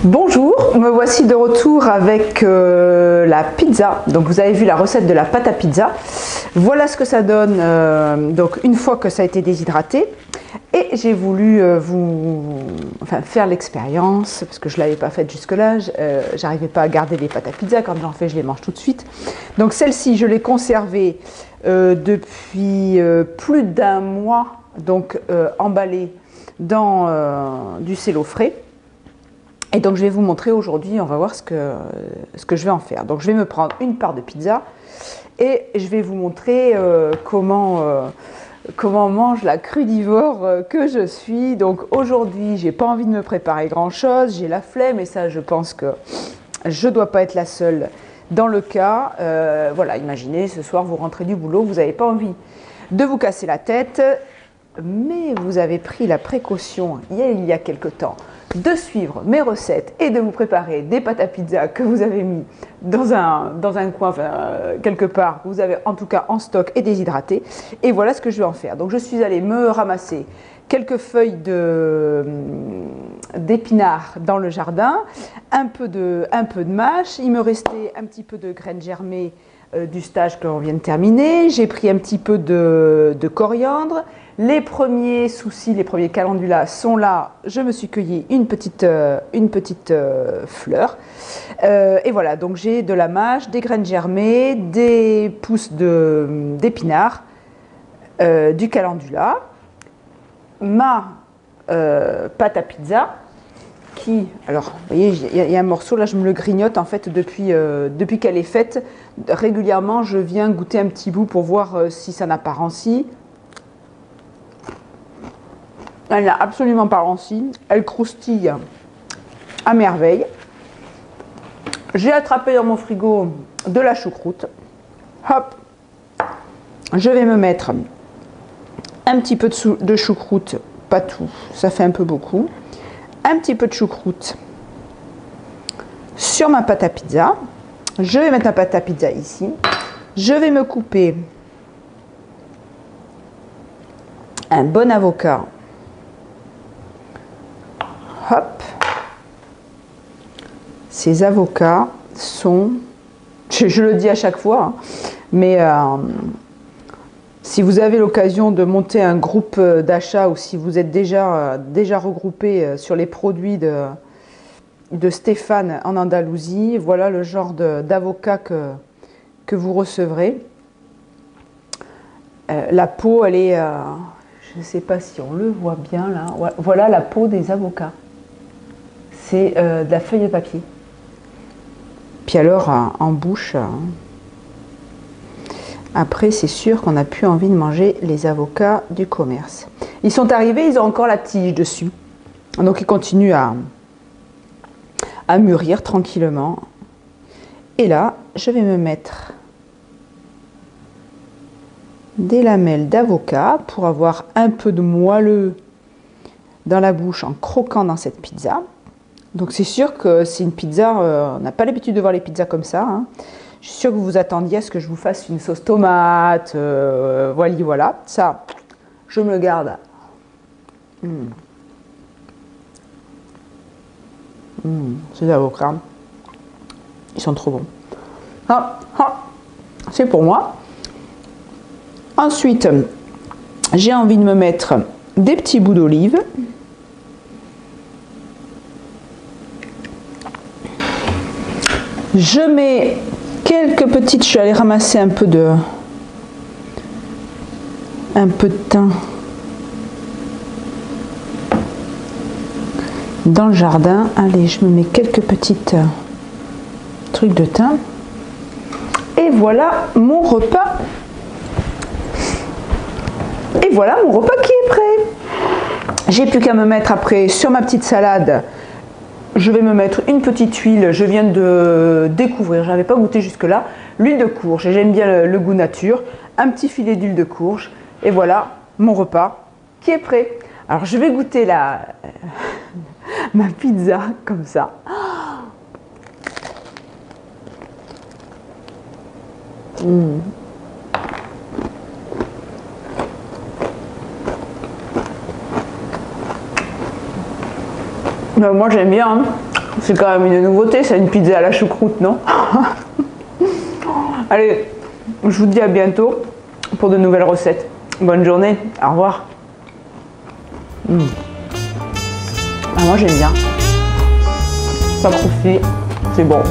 Bonjour, me voici de retour avec la pizza. Donc vous avez vu la recette de la pâte à pizza. Voilà ce que ça donne donc une fois que ça a été déshydraté. Et j'ai voulu faire l'expérience parce que je ne l'avais pas faite jusque-là. J'arrivais pas à garder les pâtes à pizza. Quand j'en fais, je les mange tout de suite. Donc celle-ci, je l'ai conservée depuis plus d'1 mois, donc emballée dans du cello frais. Et donc je vais vous montrer aujourd'hui, on va voir ce que je vais en faire. Donc je vais me prendre une part de pizza et je vais vous montrer comment mange la crudivore que je suis. Donc aujourd'hui, j'ai pas envie de me préparer grand chose, j'ai la flemme et ça je pense que je dois pas être la seule dans le cas. Voilà, imaginez ce soir vous rentrez du boulot, vous n'avez pas envie de vous casser la tête, mais vous avez pris la précaution il y a quelque temps de suivre mes recettes et de vous préparer des pâtes à pizza que vous avez mis dans un coin, quelque part, vous avez en tout cas en stock et déshydraté. Et voilà ce que je vais en faire. Donc je suis allée me ramasser quelques feuilles d'épinards dans le jardin, un peu de mâche, il me restait un petit peu de graines germées du stage que l'on vient de terminer, j'ai pris un petit peu de coriandre. Les premiers soucis, les premiers calendulas sont là. Je me suis cueilli une petite fleur. Et voilà, donc j'ai de la mâche, des graines germées, des pousses d'épinards, du calendula, ma pâte à pizza qui, alors vous voyez, il y a un morceau là, je me le grignote en fait depuis qu'elle est faite. Régulièrement, je viens goûter un petit bout pour voir si ça n'a pas ranci. Elle n'a absolument pas ranci, elle croustille à merveille. J'ai attrapé dans mon frigo de la choucroute. Hop, je vais me mettre un petit peu de choucroute, pas tout, ça fait un peu beaucoup. Un petit peu de choucroute sur ma pâte à pizza. Je vais mettre ma pâte à pizza ici. Je vais me couper un bon avocat. Hop, ces avocats sont, je le dis à chaque fois, hein, mais si vous avez l'occasion de monter un groupe d'achat ou si vous êtes déjà regroupé sur les produits de Stéphane en Andalousie, voilà le genre d'avocat que vous recevrez. La peau, elle est, je ne sais pas si on le voit bien là, voilà la peau des avocats. C'est de la feuille de papier. Puis alors, en bouche, après, c'est sûr qu'on n'a plus envie de manger les avocats du commerce. Ils sont arrivés, ils ont encore la tige dessus. Donc, ils continuent à mûrir tranquillement. Et là, je vais me mettre des lamelles d'avocat pour avoir un peu de moelleux dans la bouche en croquant dans cette pizza. Donc c'est sûr que c'est une pizza, on n'a pas l'habitude de voir les pizzas comme ça. Hein. Je suis sûre que vous vous attendiez à ce que je vous fasse une sauce tomate, voilà. Ça, je me le garde. Ces avocats, ils sont trop bons. C'est pour moi. Ensuite, j'ai envie de me mettre des petits bouts d'olive. Je mets quelques petites, je suis allée ramasser un peu de thym dans le jardin. Allez, je me mets quelques petites trucs de thym. Et voilà mon repas. Et voilà mon repas qui est prêt. J'ai plus qu'à me mettre après sur ma petite salade. Je vais me mettre une petite huile, je viens de découvrir, je n'avais pas goûté jusque-là, l'huile de courge, j'aime bien le goût nature, un petit filet d'huile de courge, et voilà mon repas qui est prêt. Alors je vais goûter ma pizza comme ça. Moi j'aime bien, hein. C'est quand même une nouveauté, c'est une pizza à la choucroute, non? Allez, je vous dis à bientôt pour de nouvelles recettes. Bonne journée, au revoir. Ah, moi j'aime bien. Ça croustille, c'est bon.